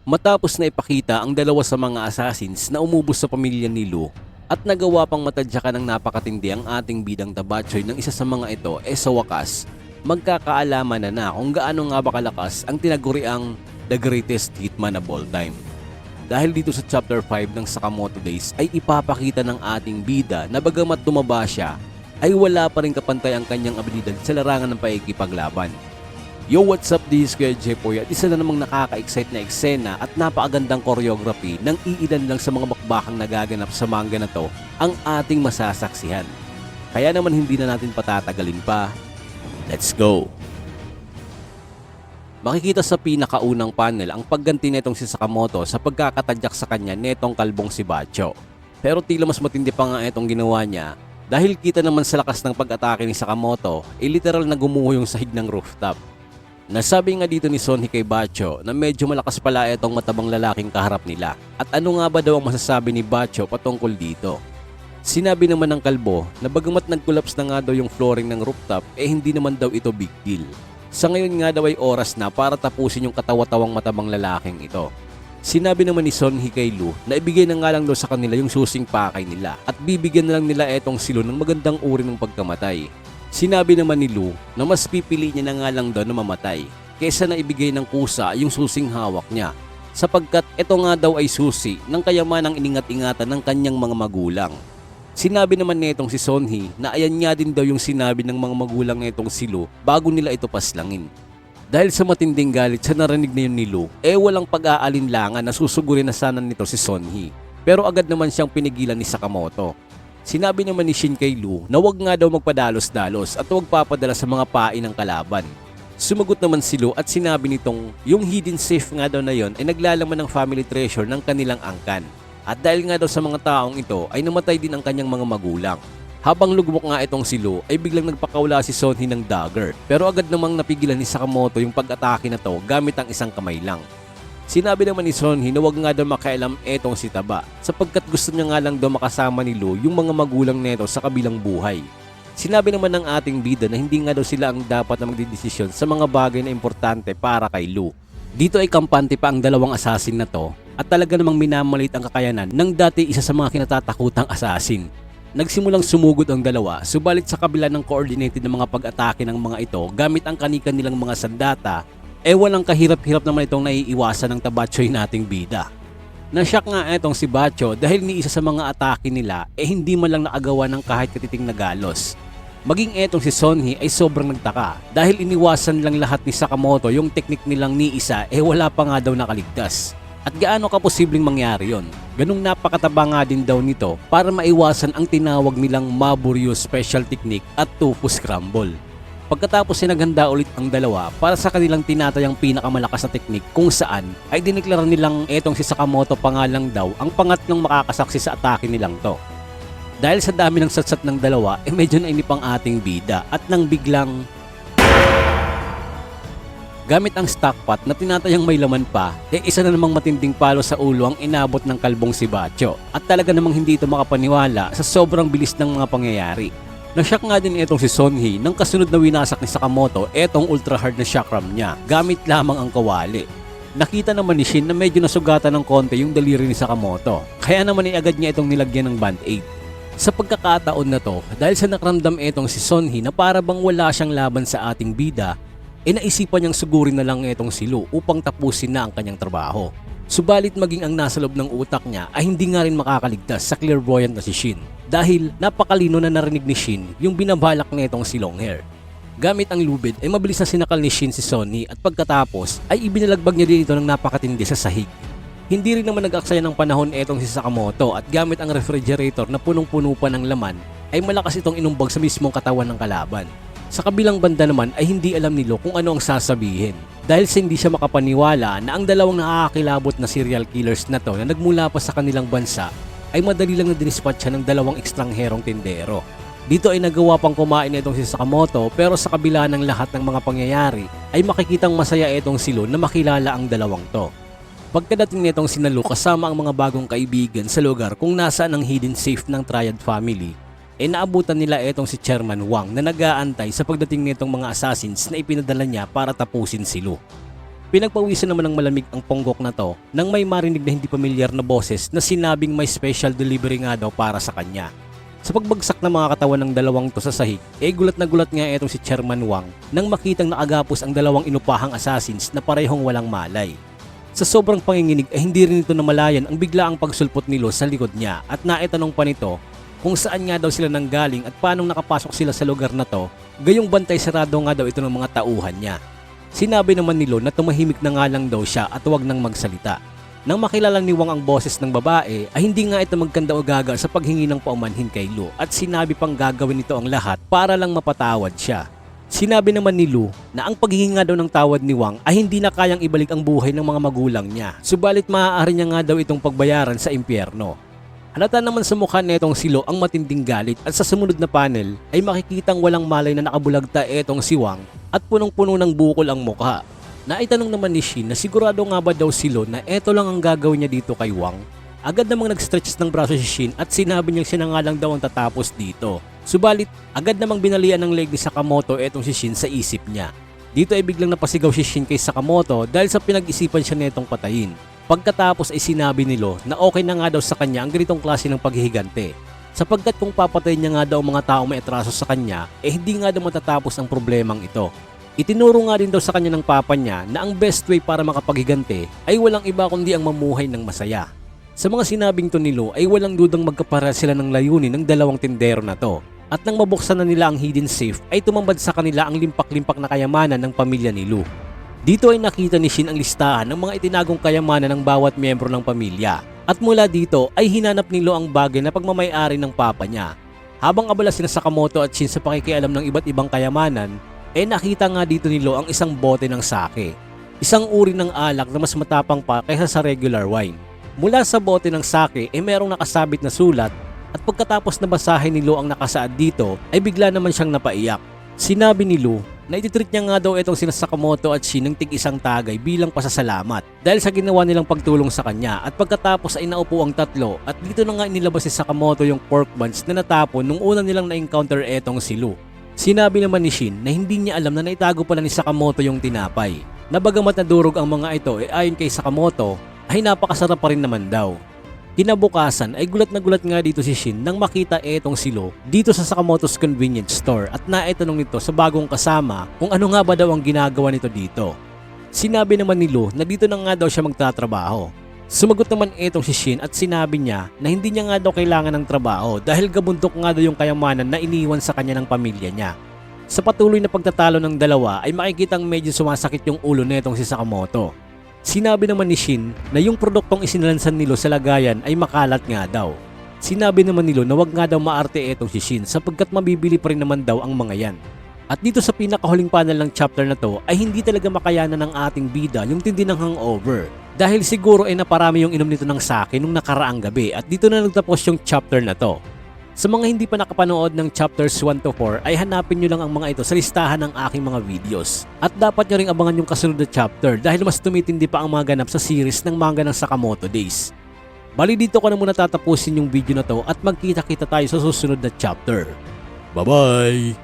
Matapos na ipakita ang dalawa sa mga assassins na umubos sa pamilya ni Lu at nagawa pang matadyakan ng napakatindi ang ating bidang Tabachoy ng isa sa mga ito, sa wakas, magkakaalaman na kung gaano nga ba kalakas ang tinaguriang the greatest hitman of all time. Dahil dito sa chapter 5 ng Sakamoto Days ay ipapakita ng ating bida na bagamat tumaba siya ay wala pa rin kapantay ang kanyang abilidad sa larangan ng paikipaglaban. Yo, what's up? This is Kuya Jepoy at isa na namang nakaka-excite na eksena at napakagandang choreography ng iilan lang sa mga bakbakang nagaganap sa manga na to ang ating masasaksihan. Kaya naman hindi na natin patatagalin pa. Let's go! Makikita sa pinakaunang panel ang pagganti netong si Sakamoto sa pagkakatadyak sa kanya netong kalbong si Bacho. Pero tila mas matindi pa nga itong ginawa niya dahil kita naman sa lakas ng pag-atake ni Sakamoto literal na gumuho yung sahig ng rooftop. Nasabi nga dito ni Sonhi kay Bacho na medyo malakas pala itong matabang lalaking kaharap nila. At ano nga ba daw ang masasabi ni Bacho patungkol dito? Sinabi naman ng kalbo na bagamat nag-collapse na nga daw yung flooring ng rooftop hindi naman daw ito big deal. Sa ngayon nga daw ay oras na para tapusin yung katawa-tawang matabang lalaking ito. Sinabi naman ni Sonhi kay Lu na ibigay na nga lang daw sa kanila yung susing pakay nila at bibigyan na lang nila etong silo ng magandang uri ng pagkamatay. Sinabi naman ni Lu na mas pipili niya na nga lang daw na mamatay kaysa na ibigay ng kusa yung susing hawak niya sapagkat ito nga daw ay susi ng kayamanang iningat-ingatan ng kanyang mga magulang. Sinabi naman nitong si Sonhi na ayan nga din daw yung sinabi ng mga magulang nitong si Lu bago nila ito paslangin. Dahil sa matinding galit sa narinig na yun ni Lu, walang pag-aalinlangan na susugurin na sana nito si Sonhi. Pero agad naman siyang pinigilan ni Sakamoto. Sinabi naman ni Shin kay Lu na wag nga daw magpadalos-dalos at wag papadala sa mga pain ng kalaban. Sumagot naman si Lu at sinabi nitong yung hidden safe nga daw na yon ay naglalaman ng family treasure ng kanilang angkan. At dahil nga daw sa mga taong ito ay namatay din ang kanyang mga magulang. Habang lugmok nga itong si Lu ay biglang nagpakawala si Sonhi ng dagger pero agad namang napigilan ni Sakamoto yung pag-atake na to gamit ang isang kamay lang. Sinabi naman ni Sonhi na wag nga daw makialam etong si Taba sapagkat gusto niya nga lang daw makasama ni Lu yung mga magulang neto sa kabilang buhay. Sinabi naman ng ating bida na hindi nga daw sila ang dapat na magdidesisyon sa mga bagay na importante para kay Lu. Dito ay kampante pa ang dalawang assassin na to at talaga namang minamalit ang kakayanan ng dati isa sa mga kinatatakutang assassin. Nagsimulang sumugod ang dalawa subalit sa kabila ng coordinated na mga pag-atake ng mga ito gamit ang kanikan nilang mga sandata walang kahirap-hirap naman itong naiiwasan ng Tabachoy nating bida. Nashock nga itong si Bacho dahil ni isa sa mga atake nila hindi man lang nakagawa ng kahit katiting na galos. Maging etong si Sonhi ay sobrang nagtaka dahil iniwasan lang lahat ni Sakamoto yung teknik nilang ni isa wala pa nga daw nakaligtas. At gaano ka posibleng mangyari yon? Ganung napakataba nga din daw nito para maiwasan ang tinawag nilang Maburyo Special Technique at Tofu Scramble. Pagkatapos naghanda ulit ang dalawa para sa kanilang tinatayang pinakamalakas na teknik kung saan ay dineklara nilang etong si Sakamoto pa nga lang daw ang pangatlong makakasaksi sa atake nilang to. Dahil sa dami ng satsat ng dalawa medyo nainip ang ating bida at nang biglang gamit ang stockpot na tinatayang may laman pa isa na namang matinding palo sa ulo ang inabot ng kalbong si Bacho at talaga namang hindi ito makapaniwala sa sobrang bilis ng mga pangyayari. Nashock nga din itong si Sonhi nang kasunod na winasak ni Sakamoto etong ultra hard na chakram niya gamit lamang ang kawali. Nakita naman ni Shin na medyo nasugatan ng konti yung daliri ni Sakamoto kaya naman agad niya itong nilagyan ng band-aid. Sa pagkakataon na to dahil sa nakaramdam itong si Sonhi na para bang wala siyang laban sa ating bida naisipan niyang sugurin na lang itong si Lu upang tapusin na ang kanyang trabaho. Subalit maging ang nasa loob ng utak niya ay hindi nga rin makakaligtas sa clairvoyant na si Shin dahil napakalino na narinig ni Shin yung binabalak nitong si Longhair. Gamit ang lubid mabilis na sinakal ni Shin si Sonhi at pagkatapos ay ibinalagbag niya din ito ng napakatindi sa sahig. Hindi rin naman nag-aksaya ng panahon etong si Sakamoto at gamit ang refrigerator na punong-puno pa ng laman ay malakas itong inumbag sa mismong katawan ng kalaban. Sa kabilang banda naman ay hindi alam ni Lu kung ano ang sasabihin dahil sa hindi siya makapaniwala na ang dalawang nakakakilabot na serial killers na to na nagmula pa sa kanilang bansa ay madali lang na dinispatcha ng dalawang ekstrangherong tindero. Dito ay nagawa pang kumain itong si Sakamoto pero sa kabila ng lahat ng mga pangyayari ay makikitang masaya itong si Lu na makilala ang dalawang to. Pagkadating nitong si Lu kasama ang mga bagong kaibigan sa lugar kung nasaan ang hidden safe ng Triad family naabutan nila itong si Chairman Wang na nag-aantay sa pagdating nitong mga assassins na ipinadala niya para tapusin si Lu. Pinagpawisan naman ng malamig ang ponggok na to nang may marinig na hindi pamilyar na boses na sinabing may special delivery nga daw para sa kanya. Sa pagbagsak ng mga katawan ng dalawang to sa sahig, gulat na gulat nga itong si Chairman Wang nang makitang nakagapos ang dalawang inupahang assassins na parehong walang malay. Sa sobrang panginginig ay hindi rin ito namalayan ang biglaang pagsulpot ni Lo sa likod niya at naitanong pa nito kung saan nga daw sila nanggaling at paanong nakapasok sila sa lugar na to, gayong bantay sarado nga daw ito ng mga tauhan niya. Sinabi naman ni Lo na tumahimik na nga lang daw siya at huwag nang magsalita. Nang makilala ni Wang ang boses ng babae ay hindi nga ito magkanda o gaga sa paghingi ng paumanhin kay Lu at sinabi pang gagawin nito ang lahat para lang mapatawad siya. Sinabi naman ni Lu na ang paghingi nga daw ng tawad ni Wang ay hindi na kayang ibalik ang buhay ng mga magulang niya, subalit maaari niya nga daw itong pagbayaran sa impyerno. Halata naman sa mukha netong si Lo ang matinding galit at sa sumunod na panel ay makikitang walang malay na nakabulagta etong si Wang at punong-puno ng bukol ang mukha. Naitanong naman ni Shin na sigurado nga ba daw si Lo na eto lang ang gagawin niya dito kay Wang. Agad namang nag-stretch ng braso si Shin at sinabi niyang siya na nga lang daw ang tatapos dito. Subalit, agad namang binalian ng leg ni Sakamoto etong si Shin sa isip niya. Dito ay biglang napasigaw si Shin kay Sakamoto dahil sa pinag-isipan siya netong patayin. Pagkatapos ay sinabi ni Lo na okay na nga daw sa kanya ang ganitong klase ng paghihigante. Sapagkat kung papatayin niya nga daw ang mga tao may atraso sa kanya, hindi nga daw matatapos ang problemang ito. Itinuro nga din daw sa kanya ng papa niya na ang best way para makapaghigante ay walang iba kundi ang mamuhay ng masaya. Sa mga sinabing to ni Lo ay walang dudang magkapareha sila ng layunin ng dalawang tindero na to. At nang mabuksan na nila ang hidden safe ay tumambad sa kanila ang limpak-limpak na kayamanan ng pamilya ni Lu. Dito ay nakita ni Shin ang listahan ng mga itinagong kayamanan ng bawat miyembro ng pamilya. At mula dito ay hinanap ni Lo ang bagay na pagmamay-ari ng papa niya. Habang abala sila Sakamoto at Shin sa pakikialam ng iba't ibang kayamanan, nakita nga dito ni Lo ang isang bote ng sake. Isang uri ng alak na mas matapang pa kaysa sa regular wine. Mula sa bote ng sake merong nakasabit na sulat at pagkatapos na basahin ni Lo ang nakasaad dito ay bigla naman siyang napaiyak. Sinabi ni Lo na ititreat niya nga daw itong sina Sakamoto at Shin ng tig-isang tagay bilang pasasalamat dahil sa ginawa nilang pagtulong sa kanya at pagkatapos ay naupo ang tatlo at dito na nga inilabas si Sakamoto yung pork buns na natapon nung una nilang na-encounter etong si Lu. Sinabi naman ni Shin na hindi niya alam na naitago pala ni Sakamoto yung tinapay. Na bagamat nadurog ang mga ito ayon kay Sakamoto ay napakasarap pa rin naman daw. Kinabukasan ay gulat na gulat nga dito si Shin nang makita etong si Lo dito sa Sakamoto's convenience store at naitanong nito sa bagong kasama kung ano nga ba daw ang ginagawa nito dito. Sinabi naman ni Lo na dito na nga daw siya magtatrabaho. Sumagot naman etong si Shin at sinabi niya na hindi niya nga daw kailangan ng trabaho dahil gabundok nga daw yung kayamanan na iniwan sa kanya ng pamilya niya. Sa patuloy na pagtatalo ng dalawa ay makikitang medyo sumasakit yung ulo netong si Sakamoto. Sinabi naman ni Shin na yung produktong isinalansan ni Lo sa lagayan ay makalat nga daw. Sinabi naman ni Lo na wag nga daw maarte etong si Shin sapagkat mabibili pa rin naman daw ang mga yan. At dito sa pinakahuling panel ng chapter na to ay hindi talaga makayanan ng ating bida yung tindi ng hangover. Dahil siguro ay naparami yung inom nito ng sake nung nakaraang gabi at dito na nagtapos yung chapter na to. Sa mga hindi pa nakapanood ng chapters 1 to 4 ay hanapin nyo lang ang mga ito sa listahan ng aking mga videos. At dapat nyo ring abangan yung kasunod na chapter dahil mas tumitindi pa ang mga ganap sa series ng manga ng Sakamoto Days. Bali dito ko na muna tatapusin yung video na to at magkita-kita tayo sa susunod na chapter. Bye bye!